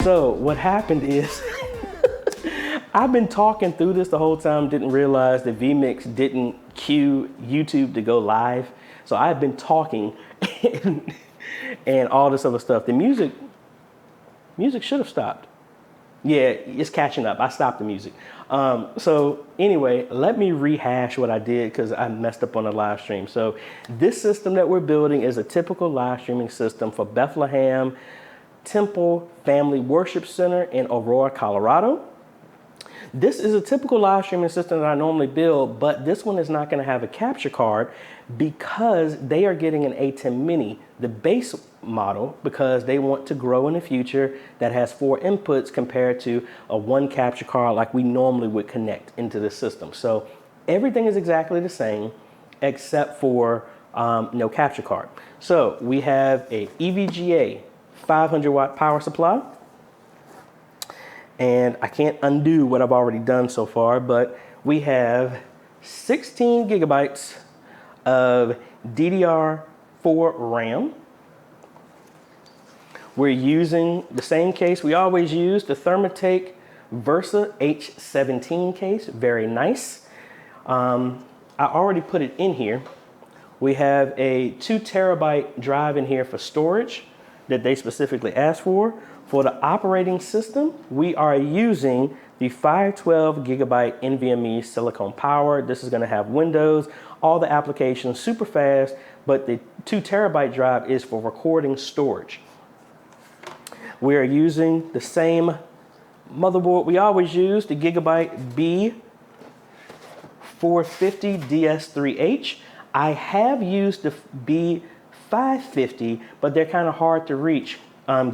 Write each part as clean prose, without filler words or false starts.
So what happened is I've been talking through this the whole time, didn't realize that vMix didn't cue YouTube to go live. So I've been talking and all this other stuff. The music should have stopped. Yeah, it's catching up. I stopped the music. So anyway, let me rehash what I did because I messed up on the live stream. So this system that we're building is a typical live streaming system for Bethlehem Temple Family Worship Center in Aurora, Colorado. This is a typical live streaming system that I normally build, but this one is not going to have a capture card because they are getting an ATEM Mini, the base model, because they want to grow in the future that has 4 inputs compared to a 1 capture card like we normally would connect into the system. So everything is exactly the same except for no capture card. So we have a EVGA 500 watt power supply. And I can't undo what I've already done so far, but we have 16 gigabytes of DDR4 RAM. We're using the same case we always use, the Thermatec Versa H17 case, very nice. I already put it in here. We have a 2 terabyte drive in here for storage that they specifically asked for. For the operating system, we are using the 512 gigabyte NVMe Silicon Power. This is going to have Windows, all the applications super fast, but the 2 terabyte drive is for recording storage. We are using the same motherboard we always use, the Gigabyte B450 DS3H. I have used the B550, but they're kind of hard to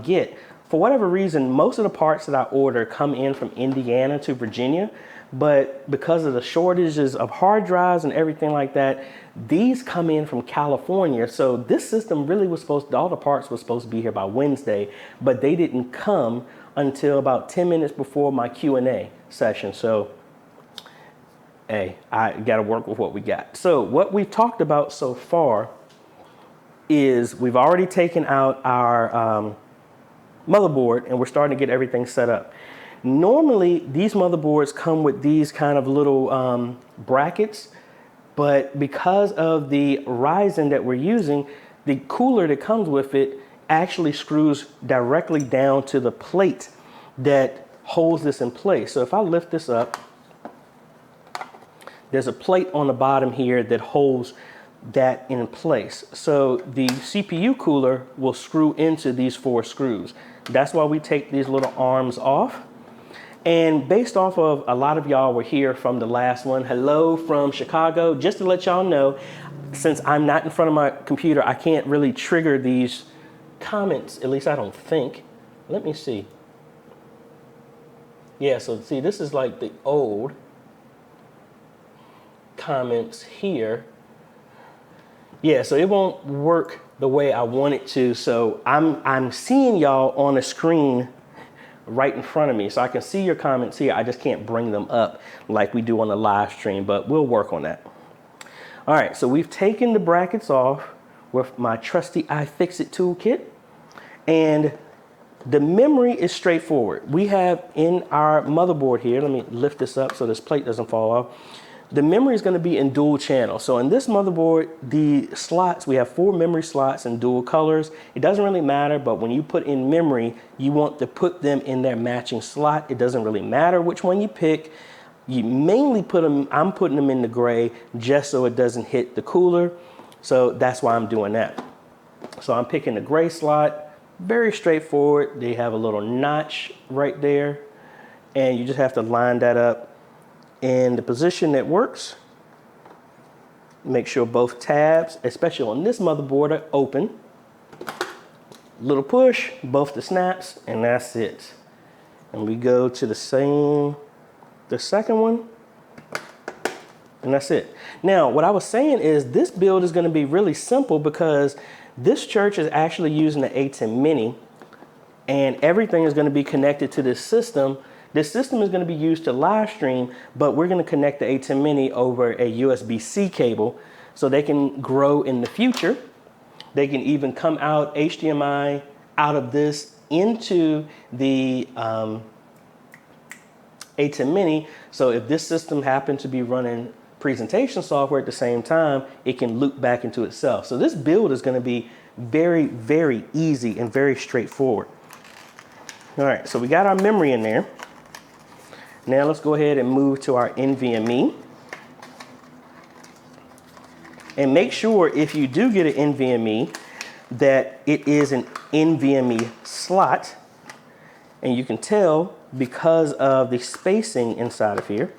get. For whatever reason, most of the parts that I order come in from Indiana to Virginia, but because of the shortages of hard drives and everything like that, these come in from California. So this system really was all the parts were supposed to be here by Wednesday, but they didn't come until about 10 minutes before my Q&A session. So, hey, I got to work with what we got. So what we've talked about so far is we've already taken out our motherboard and we're starting to get everything set up. Normally these motherboards come with these kind of little brackets, but because of the Ryzen that we're using, the cooler that comes with it actually screws directly down to the plate that holds this in place. So if I lift this up, there's a plate on the bottom here that holds that in place. So the CPU cooler will screw into these 4 screws. That's why we take these little arms off. And based off of a lot of y'all were here from the last one, hello from Chicago, just to let y'all know, since I'm not in front of my computer, I can't really trigger these comments, at least I don't think. Let me see. Yeah, so see, this is like the old comments here. Yeah, so it won't work the way I want it to. So I'm seeing y'all on a screen right in front of me. So I can see your comments here. I just can't bring them up like we do on the live stream, but we'll work on that. All right, so we've taken the brackets off with my trusty iFixit toolkit. And the memory is straightforward. We have in our motherboard here, let me lift this up so this plate doesn't fall off. The memory is going to be in dual channel. So in this motherboard, the slots, we have 4 memory slots in dual colors. It doesn't really matter, but when you put in memory, you want to put them in their matching slot. It doesn't really matter which one you pick. You mainly put them, I'm putting them in the gray just so it doesn't hit the cooler. So that's why I'm doing that. So I'm picking the gray slot, very straightforward. They have a little notch right there, and you just have to line that up in the position that works. Make sure both tabs, especially on this motherboard, are open. Little push, both the snaps, and that's it. And we go to the second one, and that's it. Now, what I was saying is this build is going to be really simple because this church is actually using the ATEM Mini, and everything is going to be connected to this system. This system is going to be used to live stream, but we're going to connect the ATEM Mini over a USB-C cable so they can grow in the future. They can even come out HDMI out of this into the ATEM Mini. So if this system happened to be running presentation software at the same time, it can loop back into itself. So this build is going to be very, very easy and very straightforward. All right, so we got our memory in there. Now let's go ahead and move to our NVMe. And make sure if you do get an NVMe that it is an NVMe slot. And you can tell because of the spacing inside of here.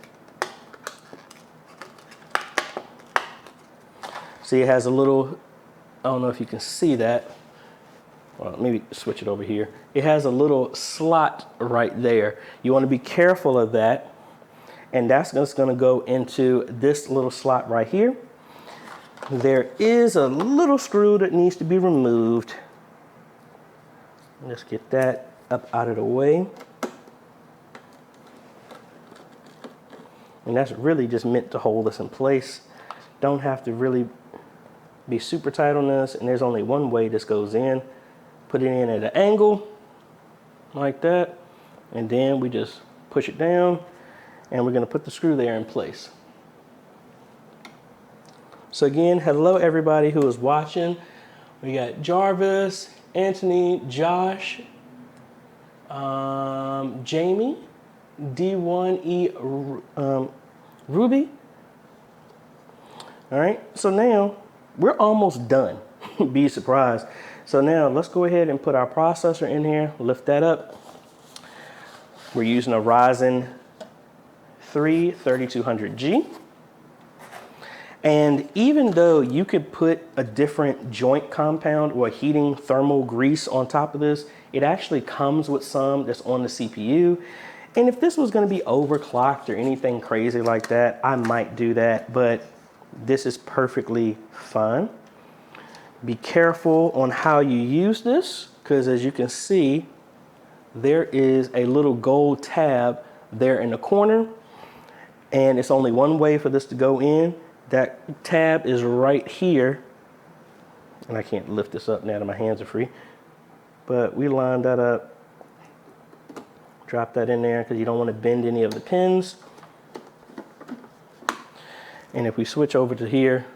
See, it has a little, I don't know if you can see that. Well, maybe switch it over here. It has a little slot right there. You want to be careful of that. And that's just going to go into this little slot right here. There is a little screw that needs to be removed. Let's get that up out of the way. And that's really just meant to hold this in place. Don't have to really be super tight on this. And there's only one way this goes in. Put it in at an angle like that. And then we just push it down. And we're going to put the screw there in place. So again, hello everybody who is watching. We got Jarvis, Anthony, Josh, Jamie, D1E, Ruby. All right, so now we're almost done. Be surprised. So now let's go ahead and put our processor in here, lift that up. We're using a Ryzen 3 3200G. And even though you could put a different joint compound or heating thermal grease on top of this, it actually comes with some that's on the CPU. And if this was going to be overclocked or anything crazy like that, I might do that, but this is perfectly fine. Be careful on how you use this, because as you can see, there is a little gold tab there in the corner, and it's only one way for this to go in. That tab is right here, and I can't lift this up now that my hands are free, but we line that up, drop that in there because you don't want to bend any of the pins. And if we switch over to here,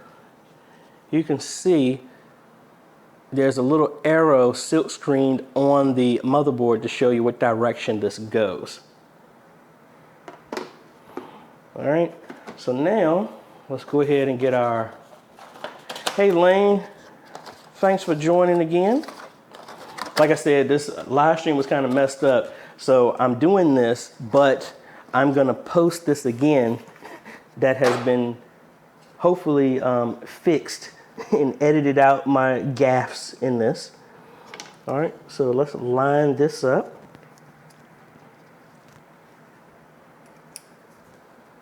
you can see there's a little arrow silk screened on the motherboard to show you what direction this goes. All right, so now let's go ahead and get our, hey Lane, thanks for joining again. Like I said, this live stream was kind of messed up, so I'm doing this, but I'm gonna post this again that has been hopefully fixed and edited out my gaffes in this. All right, so let's line this up.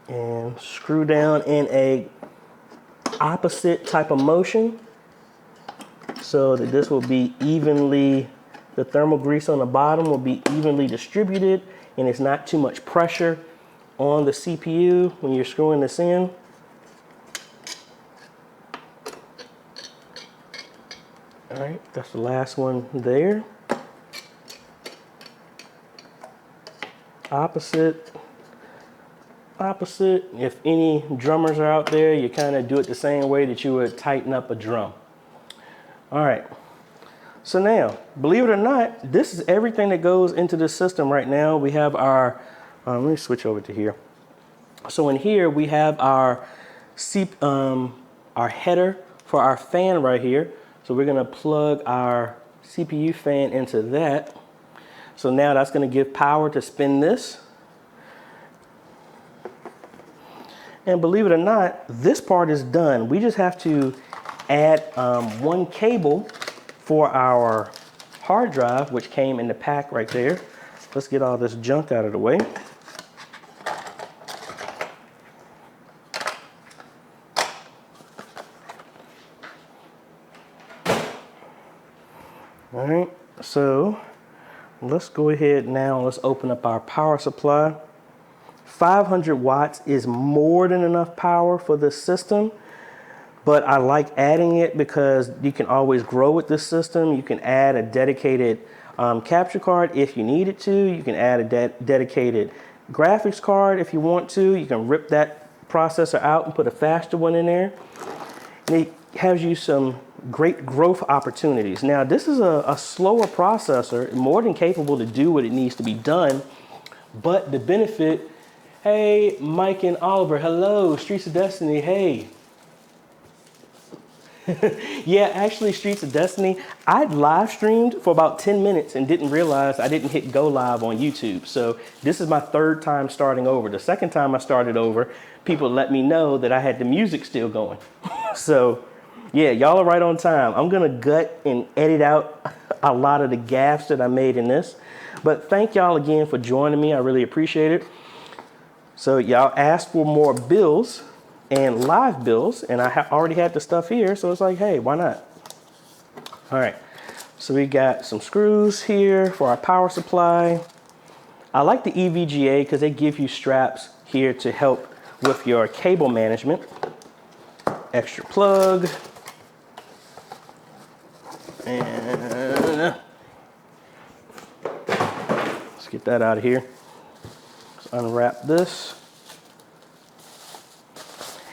And screw down in a opposite type of motion so that this will be evenly, the thermal grease on the bottom will be evenly distributed and it's not too much pressure on the CPU when you're screwing this in. All right, that's the last one there. Opposite. If any drummers are out there, you kind of do it the same way that you would tighten up a drum. All right, so now, believe it or not, this is everything that goes into the system right now. We have our, let me switch over to here. So in here, we have our header for our fan right here. So we're gonna plug our CPU fan into that. So now that's gonna give power to spin this. And believe it or not, this part is done. We just have to add one cable for our hard drive, which came in the pack right there. Let's get all this junk out of the way. All right, so let's go ahead now, let's open up our power supply. 500 watts is more than enough power for this system, but I like adding it because you can always grow with this system. You can add a dedicated capture card if you needed to. You can add a dedicated graphics card if you want to. You can rip that processor out and put a faster one in there. And it has you some great growth opportunities. Now, this is a slower processor, more than capable to do what it needs to be done, but the benefit, hey, Mike and Oliver, hello, Streets of Destiny, hey. Yeah, actually, Streets of Destiny, I live streamed for about 10 minutes and didn't realize I didn't hit go live on YouTube. So this is my third time starting over. The second time I started over, people let me know that I had the music still going. So yeah, y'all are right on time. I'm gonna gut and edit out a lot of the gaffes that I made in this. But thank y'all again for joining me. I really appreciate it. So y'all asked for more builds and live builds, and I already had the stuff here, so it's like, hey, why not? All right, so we got some screws here for our power supply. I like the EVGA because they give you straps here to help with your cable management. Extra plug. And let's get that out of here. Let's unwrap this.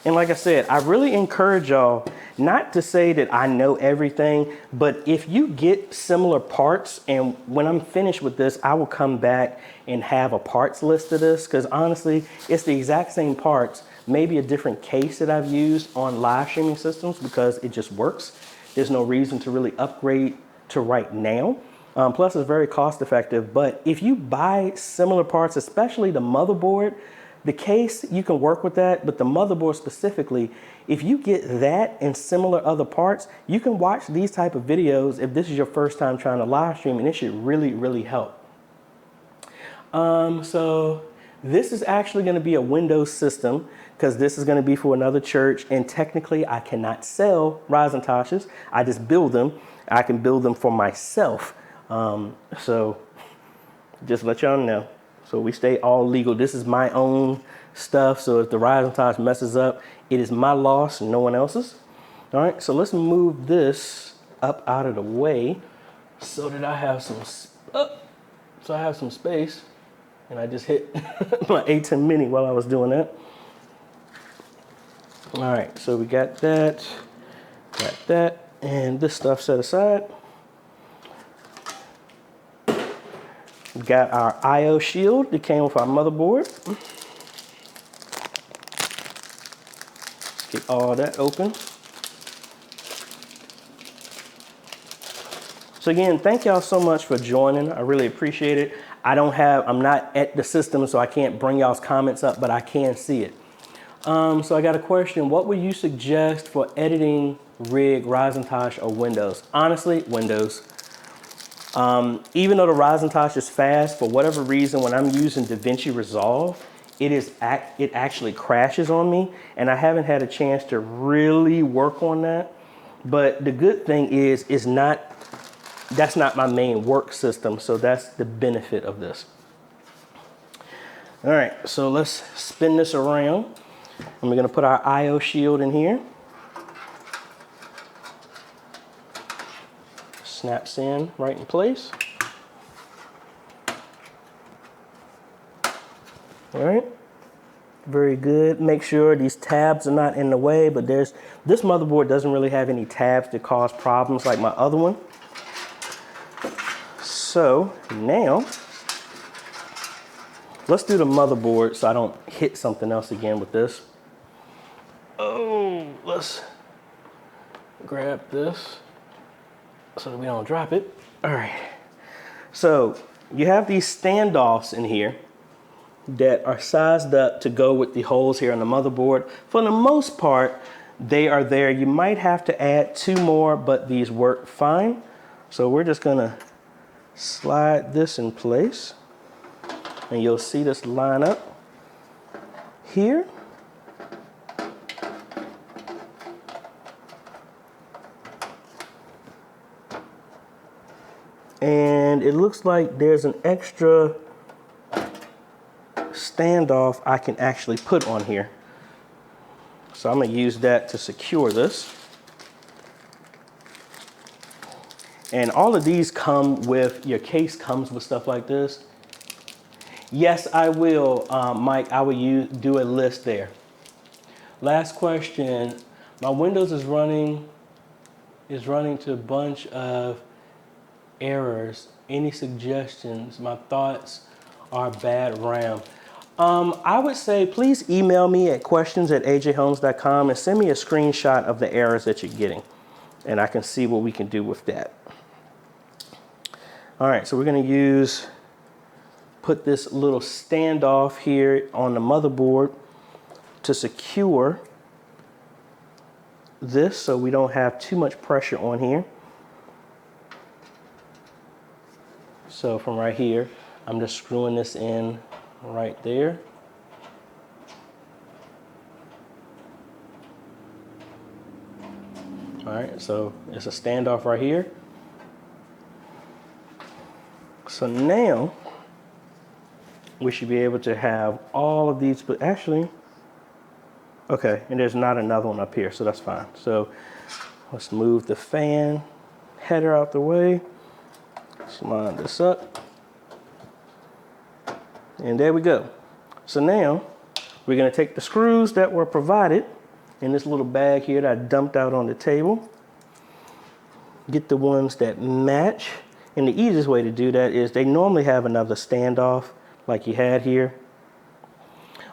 And like I said, I really encourage y'all not to say that I know everything, but if you get similar parts, and when I'm finished with this, I will come back and have a parts list of this, because honestly, it's the exact same parts, maybe a different case that I've used on live streaming systems because it just works. There's no reason to really upgrade to right now. Plus, it's very cost effective, but if you buy similar parts, especially the motherboard, the case, you can work with that, but the motherboard specifically, if you get that and similar other parts, you can watch these type of videos if this is your first time trying to live stream, and it should really, really help. So this is actually gonna be a Windows system because this is gonna be for another church, and technically I cannot sell Ryzen I just build them. I can build them for myself. So just let y'all know. So we stay all legal. This is my own stuff. So if the Ryzen messes up, it is my loss and no one else's. All right, so let's move this up out of the way so that I have some space. And I just hit my ATEM Mini while I was doing that. All right, so we got that, and this stuff set aside. We got our I/O shield that came with our motherboard. Get all that open. So again, thank y'all so much for joining. I really appreciate it. I'm not at the system, so I can't bring y'all's comments up, but I can see it. So I got a question. What would you suggest for editing rig, Ryzen or Windows? Honestly, Windows. Even though the Ryzen is fast, for whatever reason, when I'm using DaVinci Resolve, it actually crashes on me, and I haven't had a chance to really work on that. But the good thing is, that's not my main work system, so that's the benefit of this. All right, so let's spin this around. And we're gonna put our I/O shield in here. Snaps in right in place. All right, very good. Make sure these tabs are not in the way, but this motherboard doesn't really have any tabs that cause problems like my other one. So now, let's do the motherboard so I don't hit something else again with this. Oh, let's grab this so that we don't drop it. All right. So you have these standoffs in here that are sized up to go with the holes here on the motherboard. For the most part, they are there. You might have to add 2 more, but these work fine. So we're just gonna slide this in place, and you'll see this line up here. And it looks like there's an extra standoff I can actually put on here. So I'm gonna use that to secure this. And all of these come with, your case comes with stuff like this. Yes, I will, Mike, I will do a list there. Last question, my Windows is running to a bunch of errors. Any suggestions? My thoughts are bad RAM. I would say please email me at questions@ajhomes.com and send me a screenshot of the errors that you're getting, and I can see what we can do with that. All right, so we're going to put this little standoff here on the motherboard to secure this so we don't have too much pressure on here. So from right here, I'm just screwing this in right there. All right, so it's a standoff right here. So now we should be able to have all of these, but actually, okay, and there's not another one up here, so that's fine. So let's move the fan header out the way. Let's line this up. And there we go. So now we're going to take the screws that were provided in this little bag here that I dumped out on the table. Get the ones that match. And the easiest way to do that is they normally have another standoff like you had here.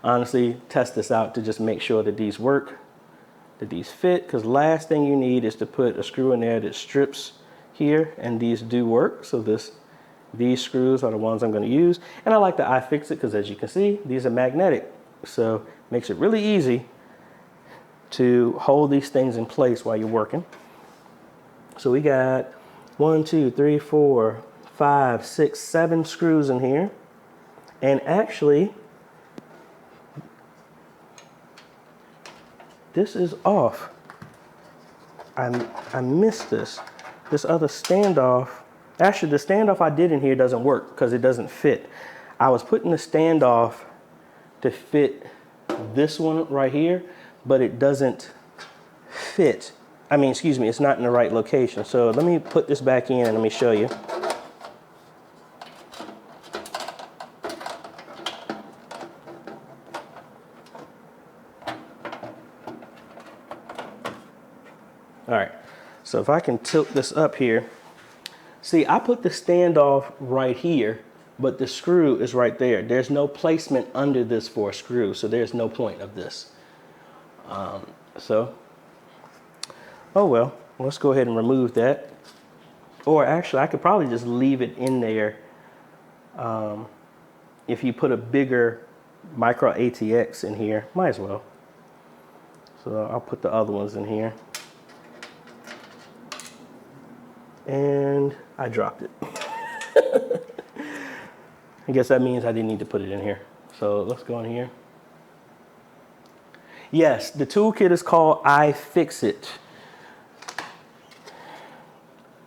Honestly, test this out to just make sure that these work, that these fit, because last thing you need is to put a screw in there that strips here, and these do work. So these screws are the ones I'm going to use. And I like the iFixit because, as you can see, these are magnetic. So it makes it really easy to hold these things in place while you're working. So we got 1, 2, 3, 4, 5, 6, 7 screws in here. And actually, this is off. I missed this. This other standoff, actually the standoff I did in here doesn't work because it doesn't fit. I was putting the standoff to fit this one right here, but it doesn't fit. I mean, excuse me, it's not in the right location. So let me put this back in and let me show you. All right, so if I can tilt this up here, see, I put the standoff right here, but the screw is right there. There's no placement under this for a screw, so there's no point of this. Oh well, let's go ahead and remove that. Or actually, I could probably just leave it in there if you put a bigger micro ATX in here, might as well. So I'll put the other ones in here. And I dropped it. I guess that means I didn't need to put it in here. So let's go in here. Yes, the toolkit is called iFixit.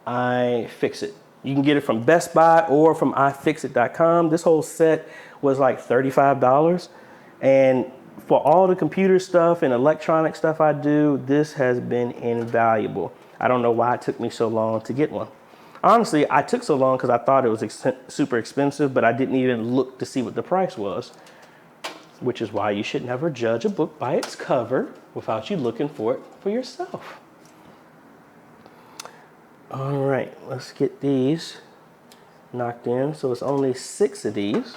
iFixit. You can get it from Best Buy or from iFixit.com. This whole set was like $35. And for all the computer stuff and electronic stuff I do, this has been invaluable. I don't know why it took me so long to get one. Honestly, I took so long because I thought it was super expensive, but I didn't even look to see what the price was, which is why you should never judge a book by its cover without you looking for it for yourself. All right, let's get these knocked in. So it's only 6 of these.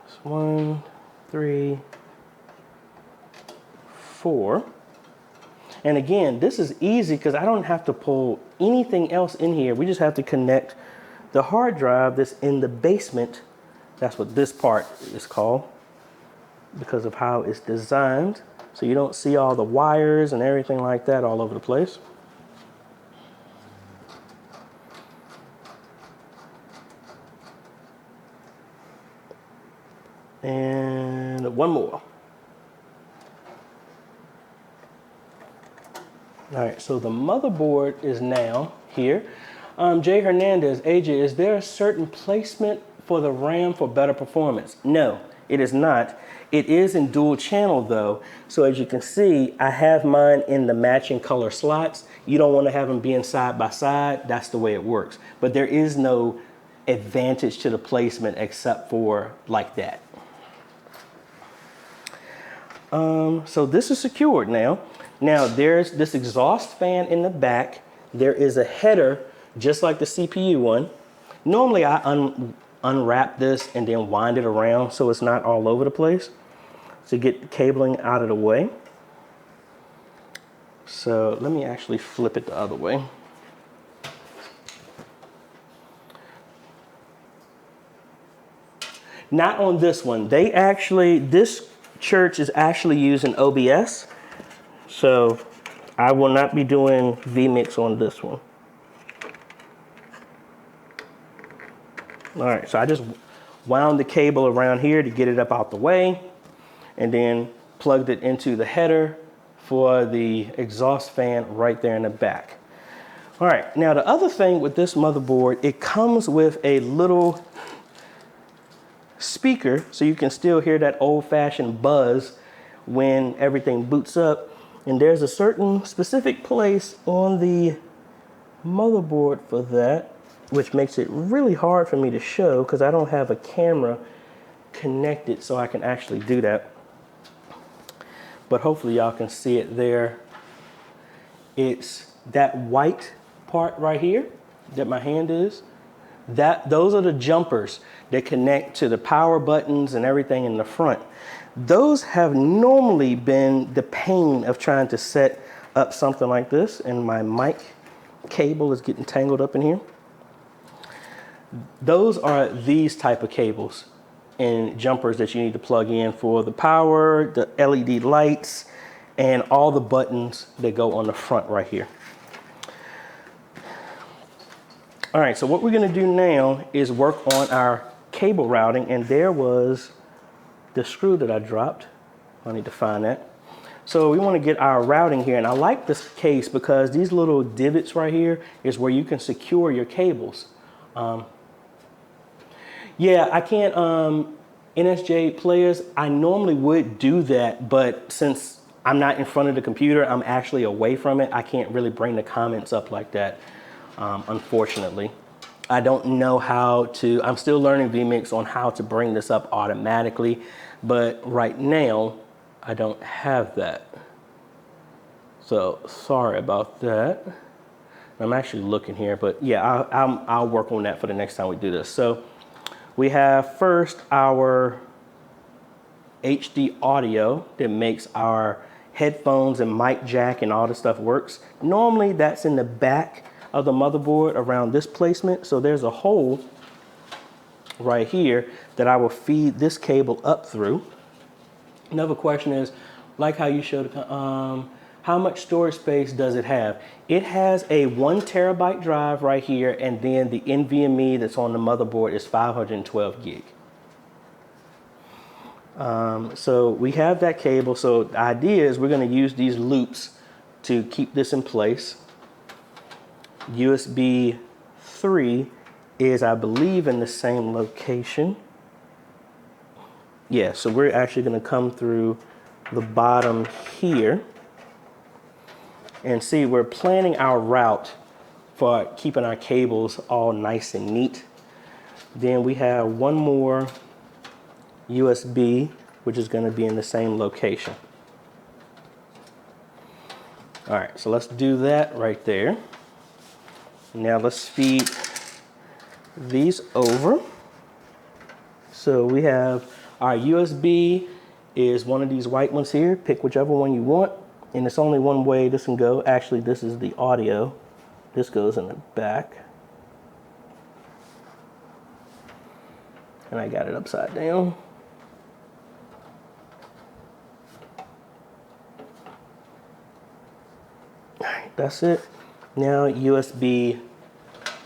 It's 1, 3, 4. And again, this is easy because I don't have to pull anything else in here. We just have to connect the hard drive that's in the basement. That's what this part is called because of how it's designed. So you don't see all the wires and everything like that all over the place. And one more. All right, so the motherboard is now here. Jay Hernandez, AJ, is there a certain placement for the RAM for better performance? No, it is not. It is in dual channel though. So as you can see, I have mine in the matching color slots. You don't want to have them being side by side. That's the way it works. But there is no advantage to the placement except for like that. So this is secured now. Now there's this exhaust fan in the back. There is a header just like the CPU one. Normally I unwrap this and then wind it around so it's not all over the place to get the cabling out of the way. So let me actually flip it the other way. Not on this one. This church is actually using OBS. So I will not be doing vMix on this one. All right, so I just wound the cable around here to get it up out the way and then plugged it into the header for the exhaust fan right there in the back. All right, now the other thing with this motherboard, it comes with a little speaker so you can still hear that old-fashioned buzz when everything boots up. And there's a certain specific place on the motherboard for that, which makes it really hard for me to show because I don't have a camera connected so I can actually do that. But hopefully y'all can see it there. It's that white part right here that my hand is. Those are the jumpers that connect to the power buttons and everything in the front. Those have normally been the pain of trying to set up something like this, and my mic cable is getting tangled up in here. Those are these type of cables and jumpers that you need to plug in for the power, the LED lights, and all the buttons that go on the front right here. All right, so what we're gonna do now is work on our cable routing, and there was the screw that I dropped. I need to find that. So we wanna get our routing here, and I like this case because these little divots right here is where you can secure your cables. Yeah, I can't, NSJ players, I normally would do that, but since I'm not in front of the computer, I'm actually away from it, I can't really bring the comments up like that, unfortunately. I don't know how to, I'm still learning vMix on how to bring this up automatically, but right now, I don't have that. So sorry about that. I'm actually looking here, but yeah, I'll work on that for the next time we do this. So we have first our HD audio that makes our headphones and mic jack and all this stuff works. Normally that's in the back of the motherboard around this placement. So there's a hole right here that I will feed this cable up through. Another question is, like how you showed, how much storage space does it have? It has a 1 terabyte drive right here, and then the NVMe that's on the motherboard is 512 gig. So we have that cable. So the idea is we're going to use these loops to keep this in place. USB 3 is, I believe, in the same location. Yeah, so we're actually going to come through the bottom here. And see, we're planning our route for keeping our cables all nice and neat. Then we have one more USB, which is going to be in the same location. All right, so let's do that right there. Now let's feed these over. So we have our USB is one of these white ones here. Pick whichever one you want. And it's only one way this can go. Actually, this is the audio. This goes in the back. And I got it upside down. All right, that's it. Now USB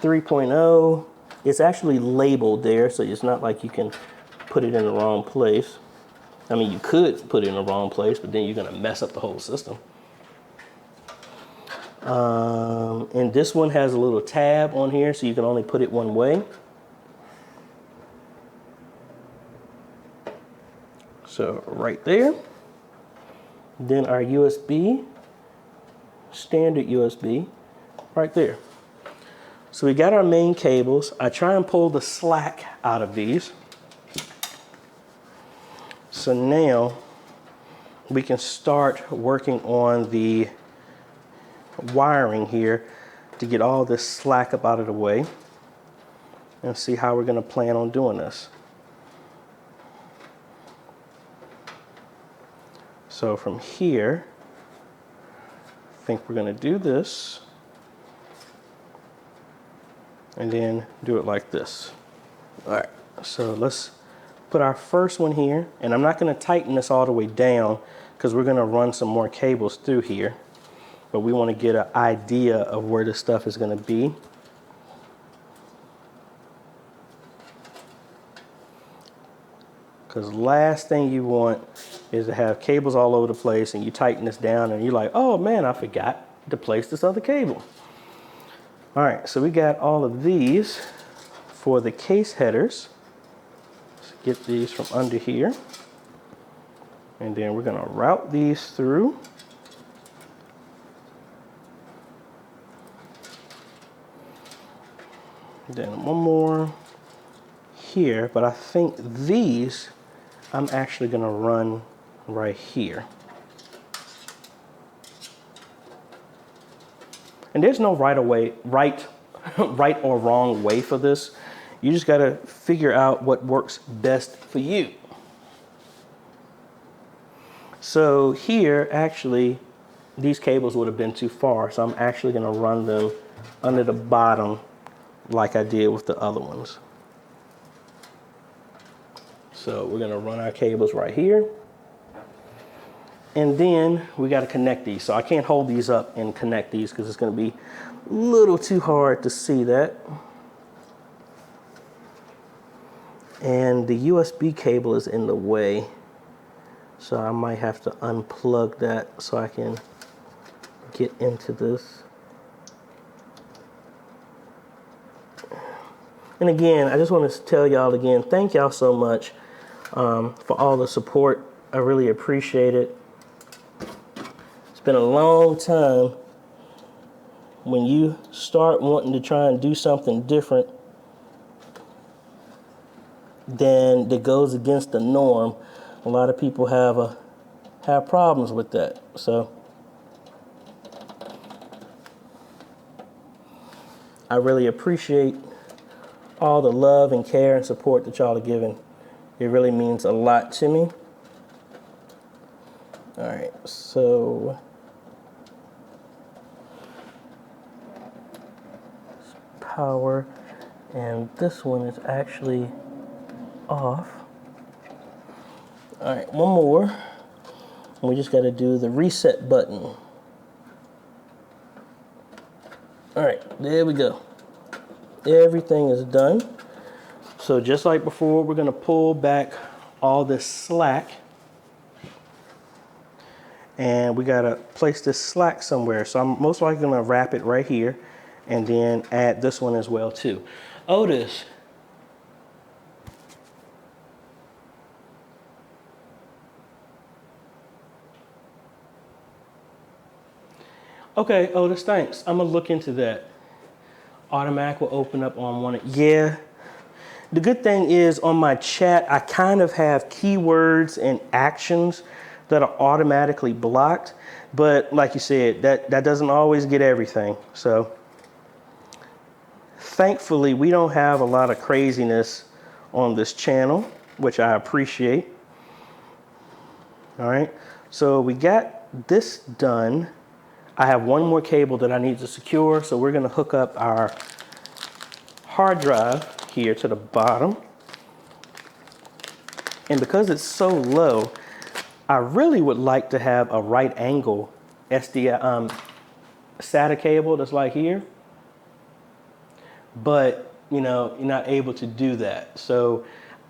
3.0. It's actually labeled there, so it's not like you can put it in the wrong place. I mean, you could put it in the wrong place, but then you're gonna mess up the whole system. And this one has a little tab on here, so you can only put it one way. So right there. Then our USB, standard USB, right there. So we got our main cables. I try and pull the slack out of these. So now we can start working on the wiring here to get all this slack up out of the way and see how we're going to plan on doing this. So from here, I think we're going to do this and then do it like this. All right, so let's put our first one here, and I'm not going to tighten this all the way down because we're going to run some more cables through here, but we want to get an idea of where this stuff is going to be. Because last thing you want is to have cables all over the place and you tighten this down and you're like, oh man, I forgot to place this other cable. All right, so we got all of these for the case headers. Let's get these from under here. And then we're gonna route these through. Then one more here, but I think these I'm actually gonna run right here. And there's no right or wrong way for this. You just gotta figure out what works best for you. So here, actually, these cables would have been too far, so I'm actually gonna run them under the bottom like I did with the other ones. So we're gonna run our cables right here. And then we gotta connect these. So I can't hold these up and connect these because it's gonna be a little too hard to see that. And the USB cable is in the way. So I might have to unplug that so I can get into this. And again, I just want to tell y'all again, thank y'all so much for all the support. I really appreciate it. It's been a long time when you start wanting to try and do something different than that goes against the norm. A lot of people have problems with that. So I really appreciate all the love and care and support that y'all are giving. It really means a lot to me. All right, so power, and this one is actually off. All right, one more. We just got to do the reset button. All right, there we go. Everything is done. So just like before, we're going to pull back all this slack. And we got to place this slack somewhere. So I'm most likely going to wrap it right here and then add this one as well too. Otis. Okay, Otis, thanks. I'm going to look into that. Automatic will open up on one. Yeah. The good thing is on my chat, I kind of have keywords and actions that are automatically blocked. But like you said, that doesn't always get everything. So thankfully, we don't have a lot of craziness on this channel, which I appreciate. All right. So we got this done. I have one more cable that I need to secure, so we're going to hook up our hard drive here to the bottom. And because it's so low, I really would like to have a right angle SATA cable that's like here. But, you know, you're not able to do that. So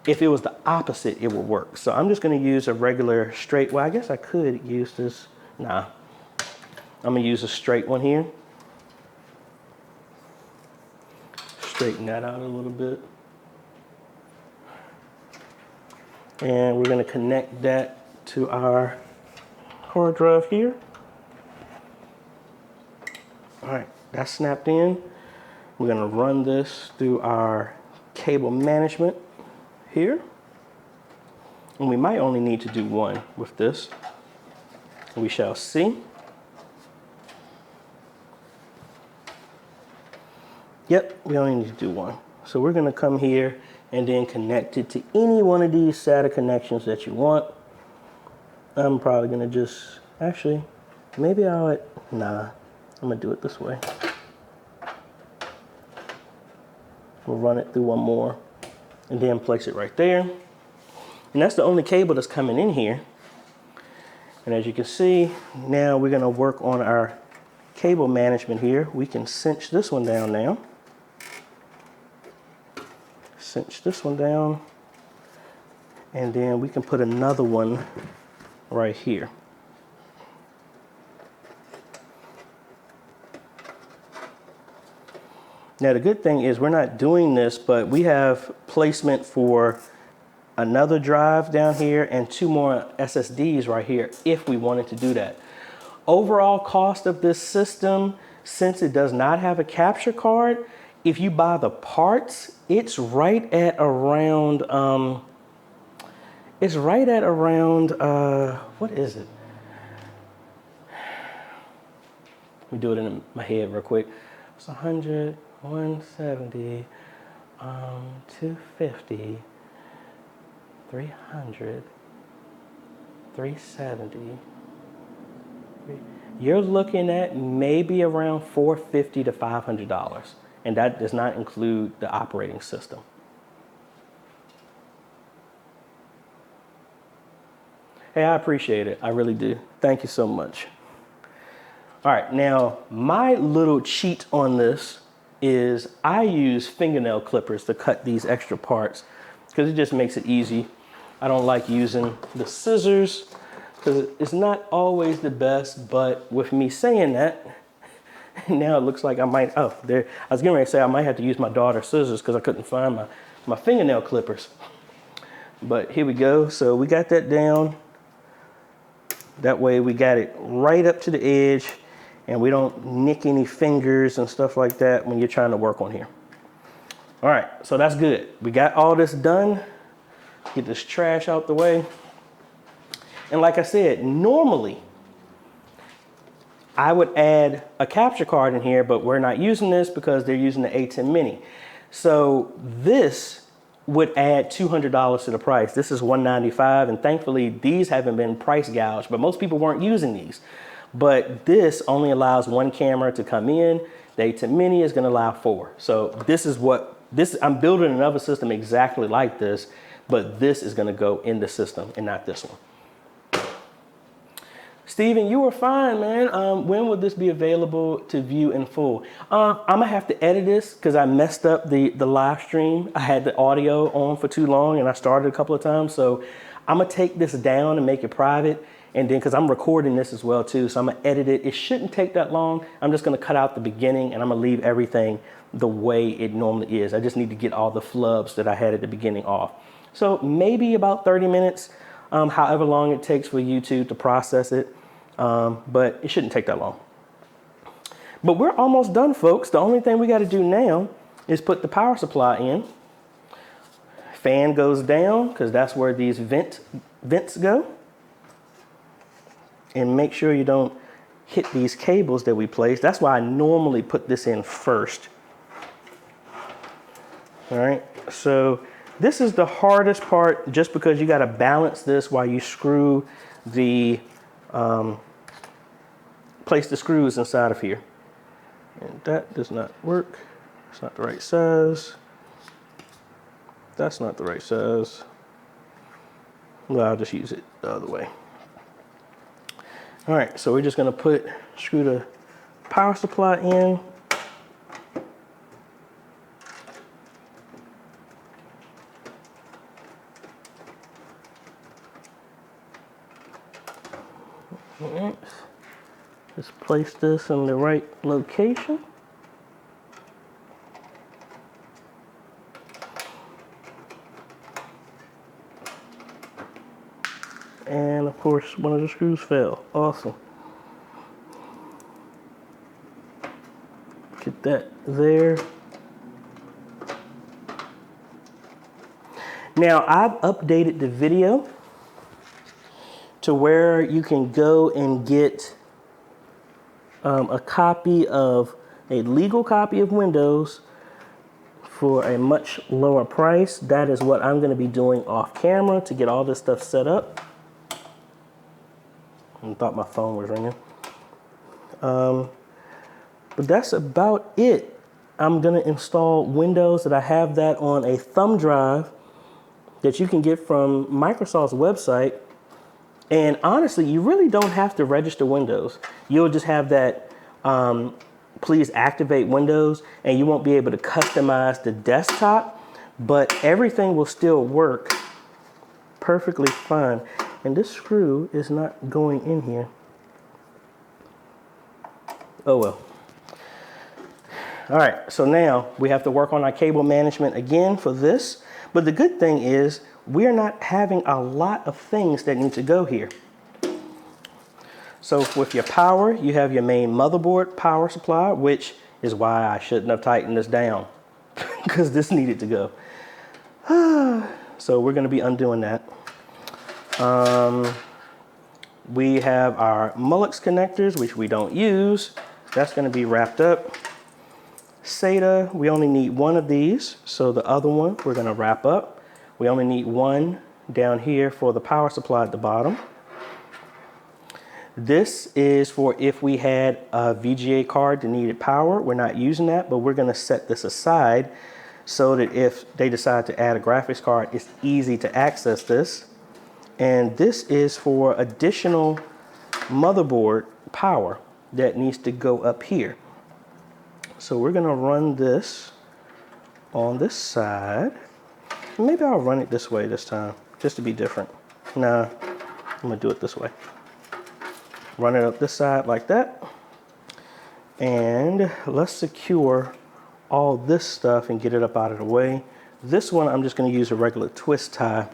if it was the opposite, it would work. So I'm just going to use a regular straight, well, I guess I could use this. Nah. I'm going to use a straight one here. Straighten that out a little bit. And we're going to connect that to our hard drive here. All right, that's snapped in. We're going to run this through our cable management here. And we might only need to do one with this. We shall see. Yep, we only need to do one. So we're going to come here and then connect it to any one of these SATA connections that you want. I'm probably going to just, actually, maybe I'm going to do it this way. We'll run it through one more and then place it right there. And that's the only cable that's coming in here. And as you can see, now we're going to work on our cable management here. We can cinch this one down now. Cinch this one down. And then we can put another one right here. Now the good thing is we're not doing this, but we have placement for another drive down here and 2 more SSDs right here if we wanted to do that. Overall cost of this system, since it does not have a capture card, if you buy the parts, it's right at around, what is it? Let me do it in my head real quick. It's 100, 170, 250, 300, 370. You're looking at maybe around $450 to $500, and that does not include the operating system. Hey, I appreciate it. I really do. Thank you so much. All right, now my little cheat on this is I use fingernail clippers to cut these extra parts because it just makes it easy. I don't like using the scissors because it's not always the best, but with me saying that, now it looks like I might, I was getting ready to say I might have to use my daughter's scissors because I couldn't find my fingernail clippers. But here we go. So we got that down. That way we got it right up to the edge and we don't nick any fingers and stuff like that when you're trying to work on here. All right, so that's good. We got all this done. Get this trash out the way. And like I said, normally I would add a capture card in here, but we're not using this because they're using the ATEM Mini. So this would add $200 to the price. This is $195, and thankfully these haven't been price gouged, but most people weren't using these. But this only allows one camera to come in. The ATEM Mini is gonna allow 4. So I'm building another system exactly like this, but this is gonna go in the system and not this one. Steven, you were fine, man. When will this be available to view in full? I'm gonna have to edit this because I messed up the live stream. I had the audio on for too long and I started a couple of times. So I'm gonna take this down and make it private. And then, because I'm recording this as well too, so I'm gonna edit it. It shouldn't take that long. I'm just gonna cut out the beginning and I'm gonna leave everything the way it normally is. I just need to get all the flubs that I had at the beginning off. So maybe about 30 minutes, however long it takes for YouTube to process it. But it shouldn't take that long. But we're almost done, folks. The only thing we got to do now is put the power supply in. Fan goes down because that's where these vents go. And make sure you don't hit these cables that we placed. That's why I normally put this in first. All right, so this is the hardest part just because you got to balance this while you screw the place the screws inside of here. And that does not work. It's not the right size. That's not the right size. Well, I'll just use it the other way. All right, so we're just gonna screw the power supply in. Right. Just place this in the right location. And of course, one of the screws fell. Awesome. Get that there. Now, I've updated the video to where you can go and get a legal copy of Windows for a much lower price. That is what I'm going to be doing off camera to get all this stuff set up. I thought my phone was ringing. But that's about it. I'm going to install Windows, that I have that on a thumb drive that you can get from Microsoft's website. And honestly, you really don't have to register Windows. You'll just have that, please activate Windows, and you won't be able to customize the desktop, but everything will still work perfectly fine. And this screw is not going in here. Oh well. All right, so now we have to work on our cable management again for this. But the good thing is we're not having a lot of things that need to go here. So with your power, you have your main motherboard power supply, which is why I shouldn't have tightened this down because this needed to go. So we're going to be undoing that. We have our Mullix connectors, which we don't use. That's going to be wrapped up. SATA, we only need one of these, so the other one we're going to wrap up. We only need one down here for the power supply at the bottom. This is for if we had a VGA card that needed power. We're not using that, but we're going to set this aside so that if they decide to add a graphics card, it's easy to access this. And this is for additional motherboard power that needs to go up here. So we're going to run this on this side. Maybe I'll run it this way this time, just to be different. Nah, I'm going to do it this way. Run it up this side like that. And let's secure all this stuff and get it up out of the way. This one, I'm just going to use a regular twist tie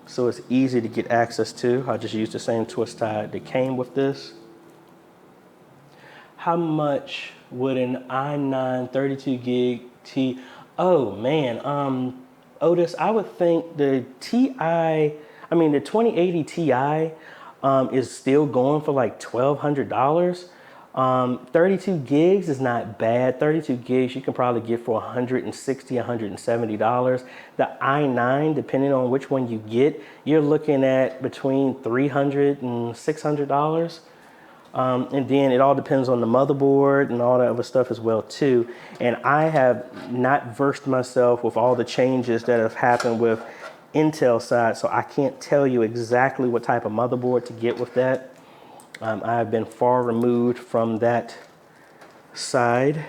so it's easy to get access to. I just use the same twist tie that came with this. How much would an i9 32 gig T? Oh man, Otis, I would think the the 2080 Ti is still going for like $1,200. 32 gigs is not bad. 32 gigs you can probably get for $160, $170. The i9, depending on which one you get, you're looking at between $300 and $600. And then it all depends on the motherboard and all that other stuff as well too. And I have not versed myself with all the changes that have happened with Intel side, so I can't tell you exactly what type of motherboard to get with that. I've been far removed from that side.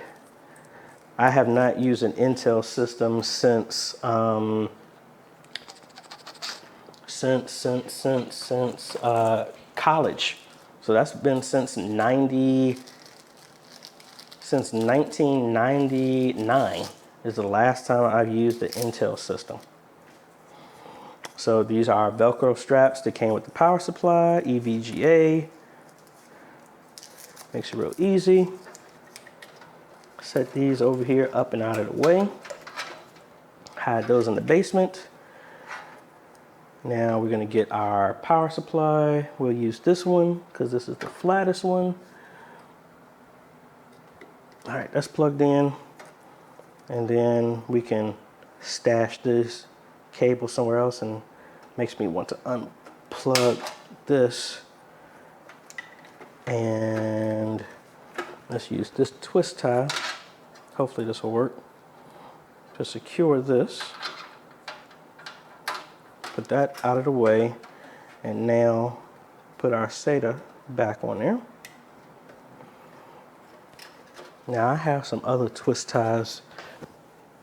I have not used an Intel system since college. So that's been since 1999 is the last time I've used the Intel system. So these are our Velcro straps that came with the power supply, EVGA. Makes it real easy. Set these over here up and out of the way. Hide those in the basement. Now we're going to get our power supply. We'll use this one because this is the flattest one. All right, that's plugged in. And then we can stash this cable somewhere else, and makes me want to unplug this. And let's use this twist tie. Hopefully this will work to secure this. Put that out of the way, and now put our SATA back on there. Now I have some other twist ties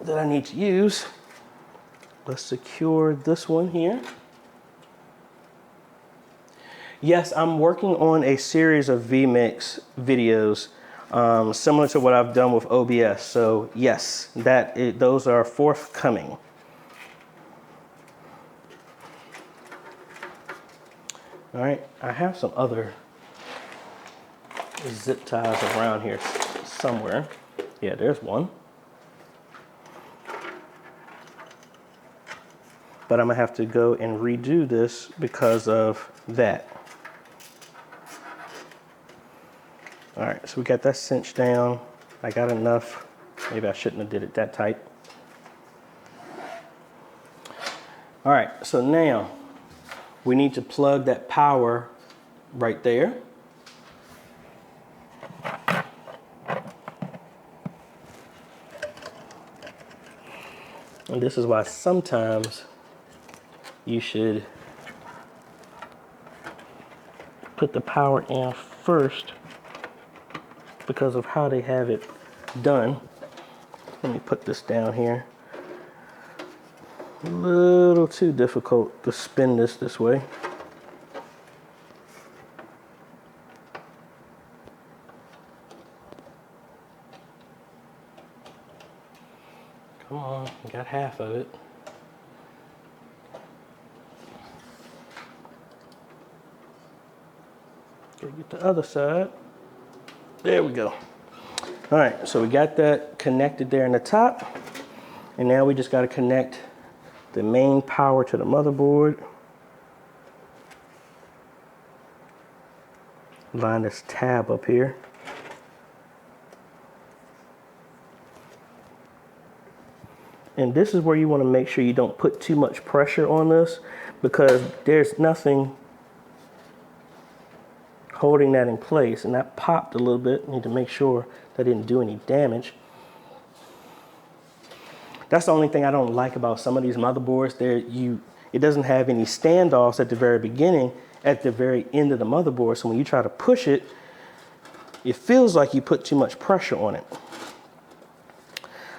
that I need to use. Let's secure this one here. Yes, I'm working on a series of vMix videos similar to what I've done with OBS. So yes, those are forthcoming. All right, I have some other zip ties around here somewhere. Yeah, there's one. But I'm gonna have to go and redo this because of that. All right, so we got that cinched down. I got enough. Maybe I shouldn't have did it that tight. All right, so now we need to plug that power right there. And this is why sometimes you should put the power in first because of how they have it done. Let me put this down here. A little too difficult to spin this way. Come on, I got half of it. Gotta get the other side. There we go. All right, so we got that connected there in the top. And now we just gotta connect the main power to the motherboard. Line this tab up here. And this is where you want to make sure you don't put too much pressure on this, because there's nothing holding that in place, and that popped a little bit. Need to make sure that didn't do any damage. That's the only thing I don't like about some of these motherboards. It doesn't have any standoffs at the very beginning, at the very end of the motherboard. So when you try to push it, it feels like you put too much pressure on it.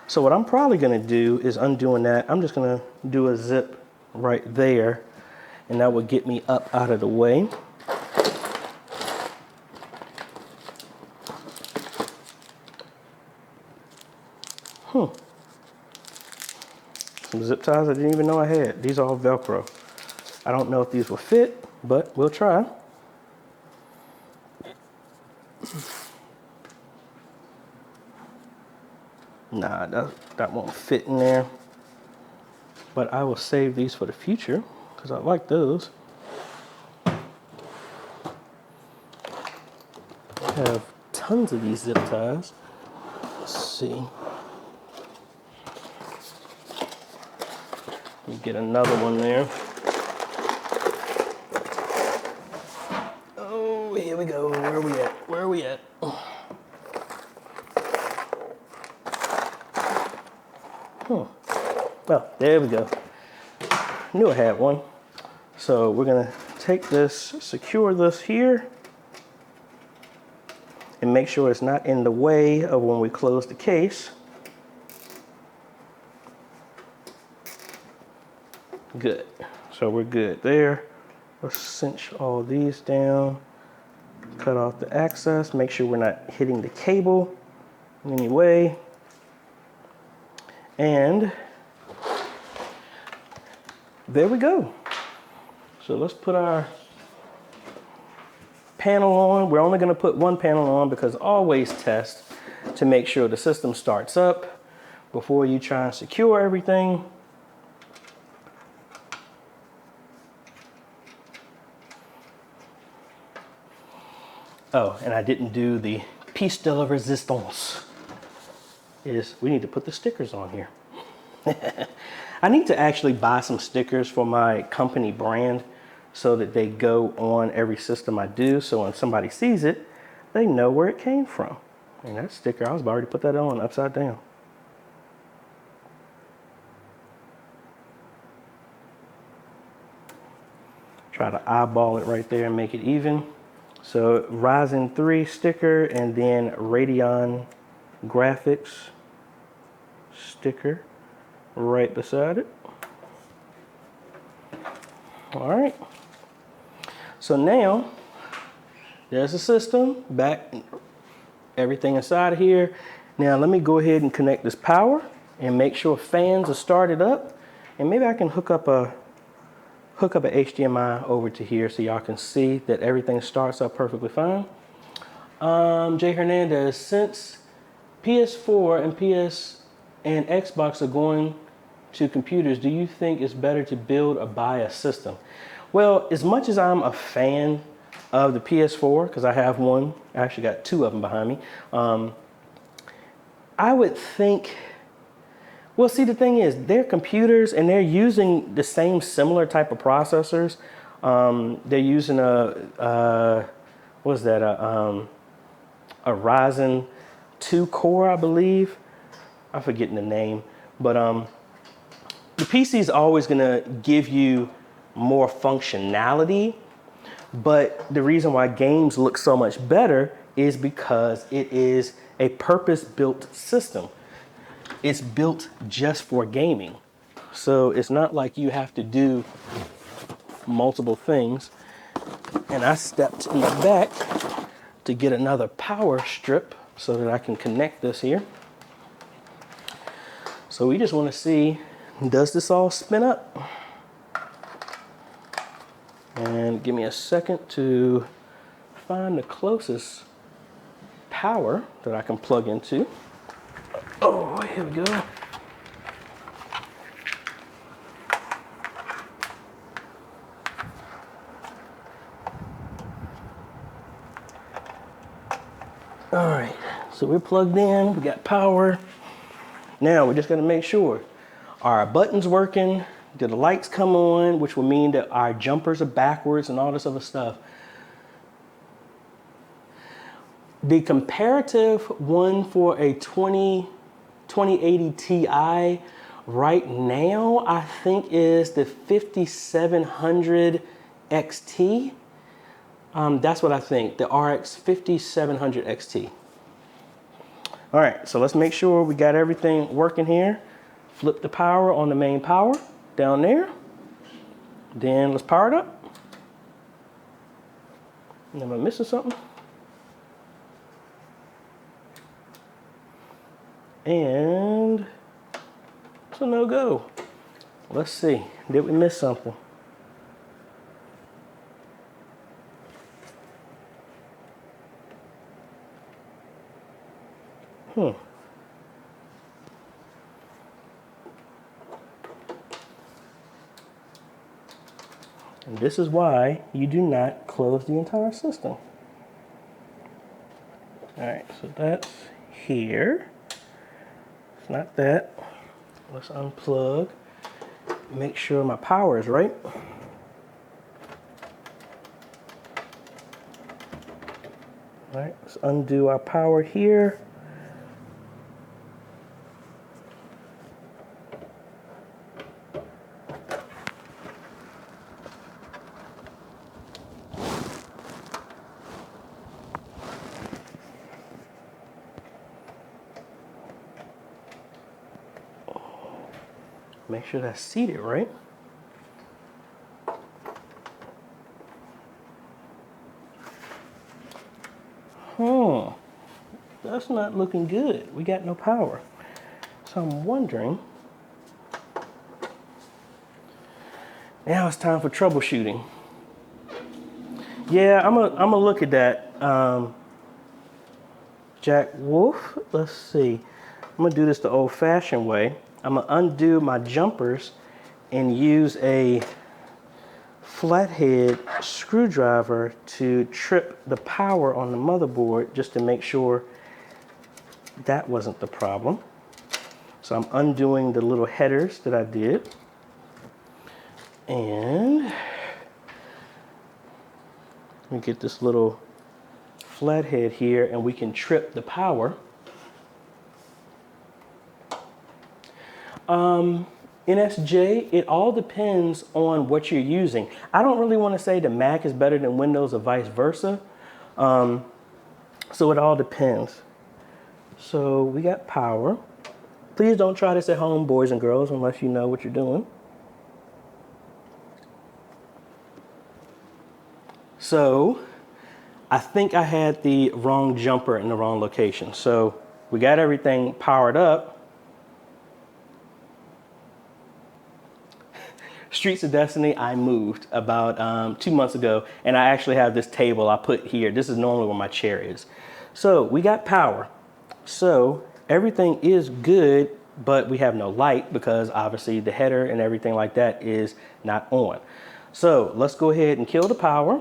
So what I'm probably gonna do is undoing that. I'm just gonna do a zip right there, and that will get me up out of the way. Some zip ties I didn't even know I had. These are all Velcro. I don't know if these will fit, but we'll try. Nah, that won't fit in there. But I will save these for the future because I like those. I have tons of these zip ties. Let's see. You get another one there. Oh, here we go. Where are we at? Where are we at? Well, there we go. Knew I had one. So we're gonna take this, secure this here, and make sure it's not in the way of when we close the case. Good. So we're good there. Let's cinch all these down. Cut off the access. Make sure we're not hitting the cable in any way. And there we go. So let's put our panel on. We're only going to put one panel on because always test to make sure the system starts up before you try and secure everything. Oh, and I didn't do the piece de la resistance. We need to put the stickers on here. I need to actually buy some stickers for my company brand so that they go on every system I do. So when somebody sees it, they know where it came from. And that sticker, I was about to put that on upside down. Try to eyeball it right there and make it even. So Ryzen 3 sticker, and then Radeon graphics sticker right beside it. All right. So now there's the system, back, everything inside of here. Now let me go ahead and connect this power and make sure fans are started up. And maybe I can hook up a hook up an HDMI over to here so y'all can see that everything starts up perfectly fine. Jay Hernandez, since PS4 and PS and Xbox are going to computers, do you think it's better to build or buy a system? Well, as much as I'm a fan of the PS4, because I have one, I actually got two of them behind me, I would think, well, see, the thing is, they're computers and they're using the same similar type of processors. They're using a Ryzen 2 core, I believe. I'm forgetting the name, but the PC is always gonna give you more functionality, but the reason why games look so much better is because it is a purpose-built system. It's built just for gaming. So it's not like you have to do multiple things. And I stepped in the back to get another power strip so that I can connect this here. So we just want to see, does this all spin up? And give me a second to find the closest power that I can plug into. Oh, here we go. All right, so we're plugged in, we got power. Now we're just gonna make sure our buttons working, do the lights come on, which will mean that our jumpers are backwards and all this other stuff. The comparative one for a 2080 Ti right now, I think is the 5700 XT. That's what I think, the RX 5700 XT. All right, so let's make sure we got everything working here. Flip the power on the main power down there. Then let's power it up. Am I missing something? And it's a no-go. Let's see, did we miss something? And this is why you do not close the entire system. All right, so that's here. It's not that. Let's unplug. Make sure my power is right. All right, let's undo our power here. Make sure that's seated right. That's not looking good. We got no power. So I'm wondering, now it's time for troubleshooting. Yeah, I'm gonna look at that. Jack Wolf, let's see. I'm gonna do this the old fashioned way. I'm gonna undo my jumpers and use a flathead screwdriver to trip the power on the motherboard just to make sure that wasn't the problem. So I'm undoing the little headers that I did. And let me get this little flathead here and we can trip the power. NSJ, it all depends on what you're using. I don't really want to say the Mac is better than Windows or vice versa. So it all depends. So we got power. Please don't try this at home, boys and girls, unless you know what you're doing. So I think I had the wrong jumper in the wrong location. So we got everything powered up. Streets of Destiny, I moved about 2 months ago, and I actually have this table I put here. This is normally where my chair is. So we got power. So everything is good, but we have no light because obviously the header and everything like that is not on. So let's go ahead and kill the power.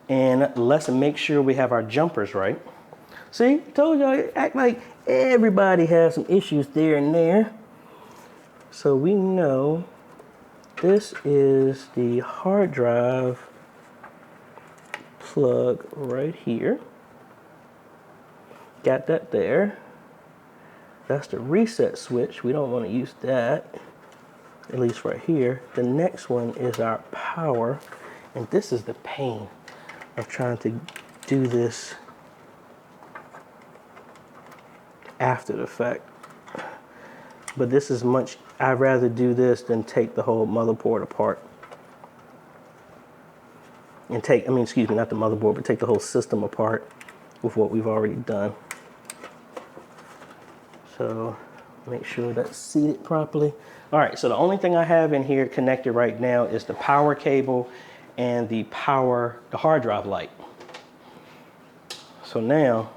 And let's make sure we have our jumpers right. See, told y'all, act like everybody has some issues there and there. So we know this is the hard drive plug right here. Got that there. That's the reset switch. We don't want to use that, at least right here. The next one is our power. And this is the pain of trying to do this after the fact. But this is much, I'd rather do this than take the whole motherboard apart. And take, excuse me, not the motherboard, but take the whole system apart with what we've already done. So make sure that's seated properly. All right, so the only thing I have in here connected right now is the power cable and the hard drive light. So now,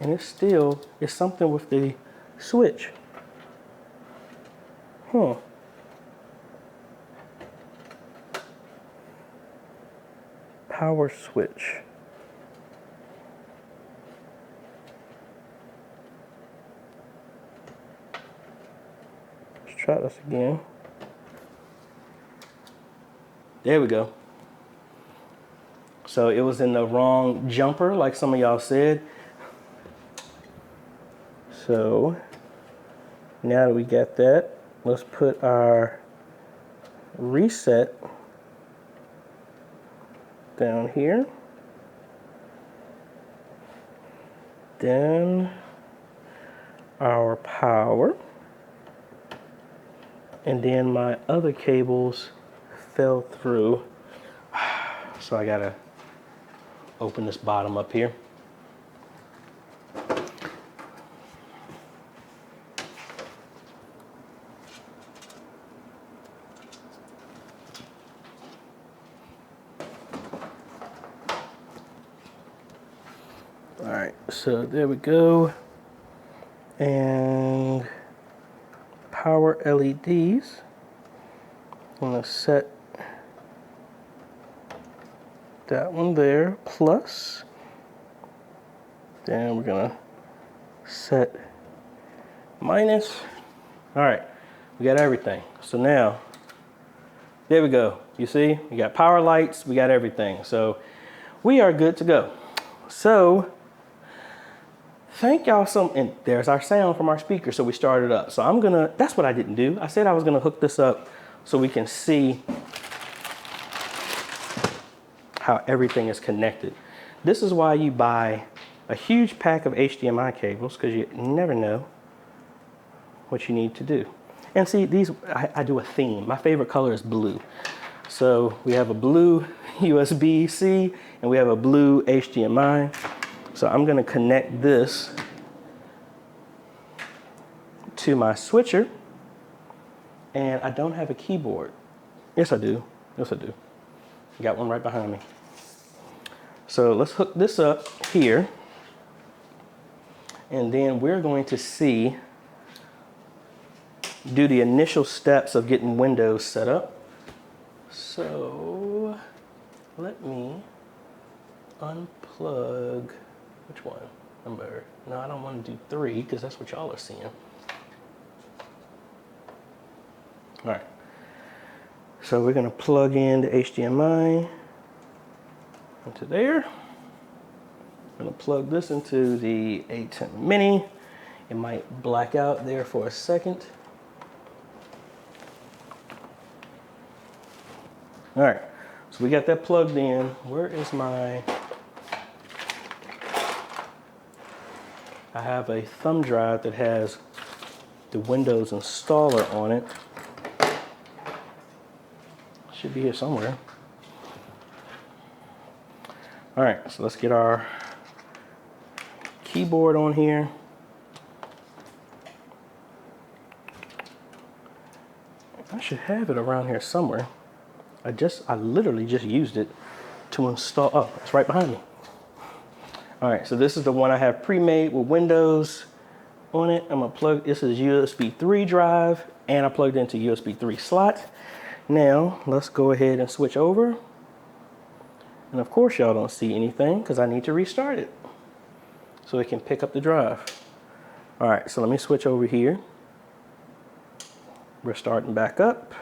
and it's something with the switch. Power switch. Let's try this again. There we go. So it was in the wrong jumper, like some of y'all said. So now that we got that, let's put our reset down here. Then our power. And then my other cables fell through. So I gotta open this bottom up here. All right, so there we go. And power LEDs. I'm gonna set that one there, plus. Then we're gonna set minus. All right, we got everything. So now, there we go. You see, we got power lights, we got everything. So we are good to go. So thank y'all and there's our sound from our speaker. So we started up. So that's what I didn't do. I said I was gonna hook this up so we can see how everything is connected. This is why you buy a huge pack of HDMI cables, because you never know what you need to do. And see, I do a theme. My favorite color is blue. So we have a blue USB-C and we have a blue HDMI. So I'm gonna connect this to my switcher, and I don't have a keyboard. Yes, I do. Yes, I do. I got one right behind me. So let's hook this up here, and then we're going to do the initial steps of getting Windows set up. So let me unplug, which one? No, I don't want to do 3 because that's what y'all are seeing. All right, so we're gonna plug in the HDMI into there. I'm gonna plug this into the ATEM Mini. It might black out there for a second. All right, so we got that plugged in. Where is I have a thumb drive that has the Windows installer on it. Should be here somewhere. All right, so let's get our keyboard on here. I should have it around here somewhere. I literally just used it to install. Oh, it's right behind me. All right, so this is the one I have pre-made with Windows on it. I'm gonna plug, this is USB 3 drive, and I plugged into USB 3 slot. Now, let's go ahead and switch over. And of course, y'all don't see anything because I need to restart it so it can pick up the drive. All right, so let me switch over here. We're starting back up.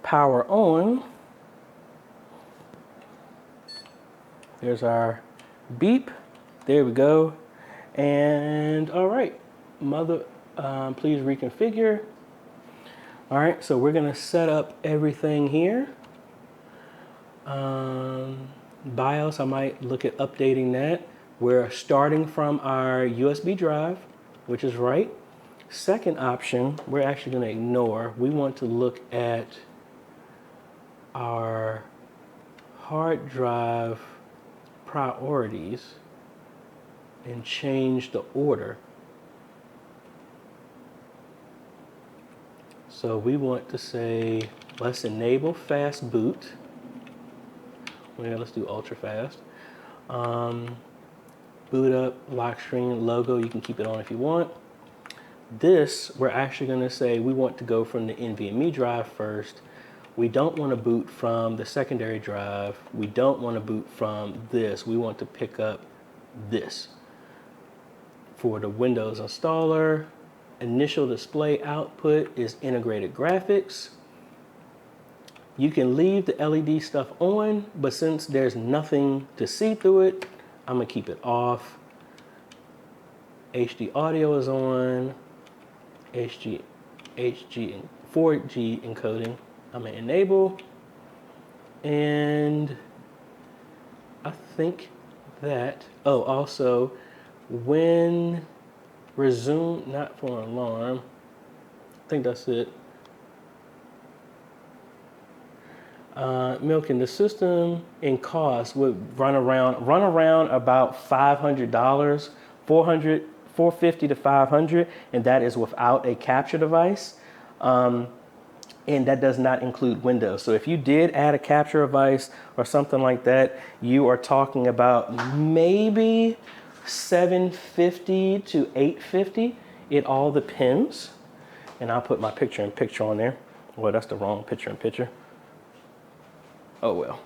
Power on. There's our beep. There we go. And all right, please reconfigure. All right, so we're gonna set up everything here. BIOS, I might look at updating that. We're starting from our USB drive, which is right. Second option, we're actually gonna ignore. We want to look at our hard drive priorities and change the order. So we want to say, let's enable fast boot. Yeah, let's do ultra fast. Boot up, lock screen, logo, you can keep it on if you want. This, we're actually gonna say we want to go from the NVMe drive first. We don't want to boot from the secondary drive. We don't want to boot from this. We want to pick up this. For the Windows installer, initial display output is integrated graphics. You can leave the LED stuff on, but since there's nothing to see through it, I'm gonna keep it off. HD audio is on. HG and 4G encoding. I'm gonna enable. And I think that, oh, also, when resume, not for an alarm, I think that's it. Milking the system in cost would run around about $500, $450 to $500, and that is without a capture device. And that does not include Windows. So if you did add a capture device or something like that, you are talking about maybe $750 to $850. It all depends. And I'll put my picture-in-picture on there. Well, that's the wrong picture-in-picture. Oh well.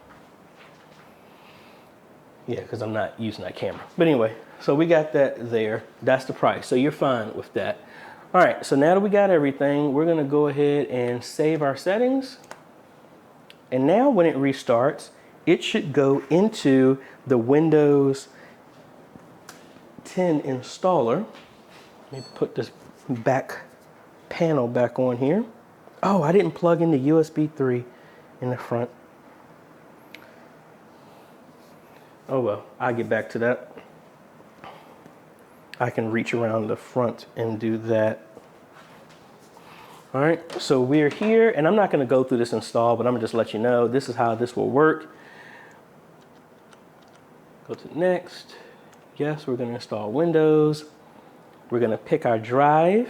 Yeah, because I'm not using that camera. But anyway, so we got that there. That's the price. So you're fine with that. All right, so now that we got everything, we're gonna go ahead and save our settings. And now when it restarts, it should go into the Windows 10 installer. Let me put this back panel back on here. Oh, I didn't plug in the USB 3 in the front. Oh well, I'll get back to that. I can reach around the front and do that. All right, so we're here, and I'm not gonna go through this install, but I'm gonna just let you know, this is how this will work. Go to next. Yes, we're gonna install Windows. We're gonna pick our drive.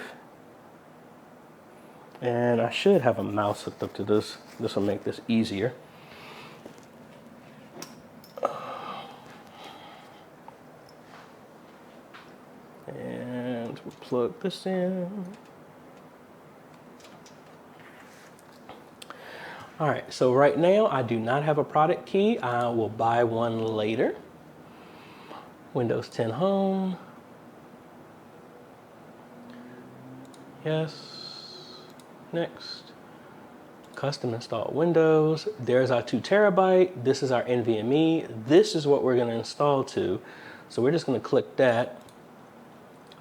And I should have a mouse hooked up to this. This will make this easier. And we'll plug this in. All right, so right now I do not have a product key. I will buy one later. Windows 10 Home. Yes. Next. Custom install Windows. There's our 2 terabyte. This is our NVMe. This is what we're going to install to. So we're just going to click that.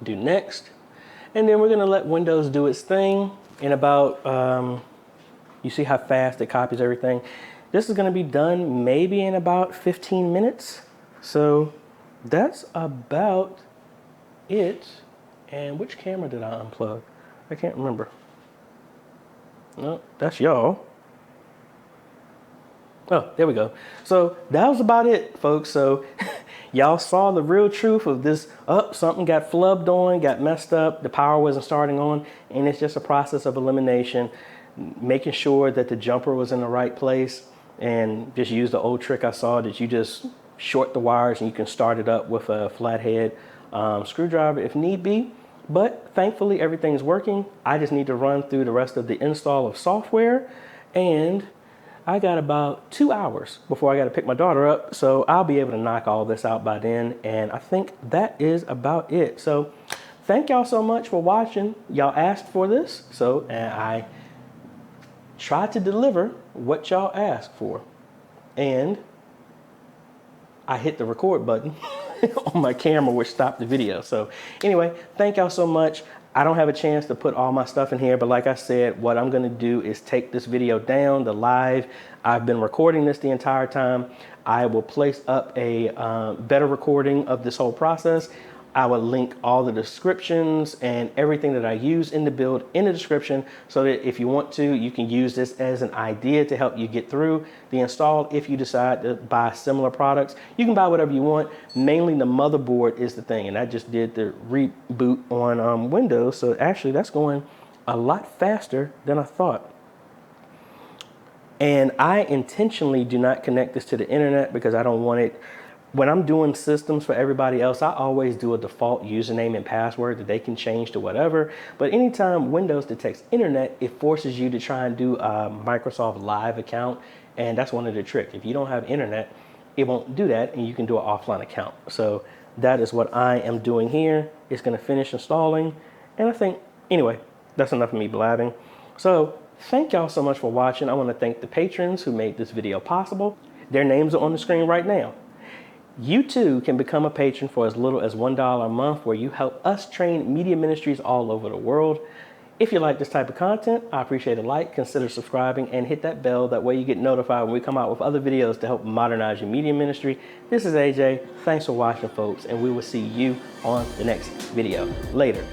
Do next. And then we're going to let Windows do its thing. In about, you see how fast it copies everything. This is going to be done maybe in about 15 minutes. So that's about it. And which camera did I unplug? I can't remember. No, that's y'all. Oh, there we go. So that was about it, folks. So y'all saw the real truth of this. Oh, something got flubbed on, got messed up. The power wasn't starting on, and it's just a process of elimination. making sure that the jumper was in the right place, and just use the old trick I saw that you just short the wires and you can start it up with a flathead screwdriver if need be. But thankfully everything's working. I just need to run through the rest of the install of software, and I got about 2 hours before I got to pick my daughter up, so I'll be able to knock all this out by then, and I think that is about it. So thank y'all so much for watching. Y'all asked for this, so and I tried to deliver what y'all asked for, and I hit the record button on my camera, which stopped the video. So anyway, thank y'all so much. I don't have a chance to put all my stuff in here, but like I said, what I'm gonna do is take this video down, the live. I've been recording this the entire time. I will place up a better recording of this whole process. I will link all the descriptions and everything that I use in the build in the description, so that if you want to, you can use this as an idea to help you get through the install. If you decide to buy similar products, you can buy whatever you want. Mainly the motherboard is the thing, and I just did the reboot on Windows, so actually that's going a lot faster than I thought. And I intentionally do not connect this to the internet because I don't want it. When I'm doing systems for everybody else, I always do a default username and password that they can change to whatever. But anytime Windows detects internet, it forces you to try and do a Microsoft Live account. And that's one of the tricks. If you don't have internet, it won't do that, and you can do an offline account. So that is what I am doing here. It's gonna finish installing. And I think, anyway, that's enough of me blabbing. So thank y'all so much for watching. I wanna thank the patrons who made this video possible. Their names are on the screen right now. You too can become a patron for as little as $1 a month, where you help us train media ministries all over the world. If you like this type of content, I appreciate a like, consider subscribing, and hit that bell. That way you get notified when we come out with other videos to help modernize your media ministry. This is AJ. Thanks for watching, folks, and we will see you on the next video. Later.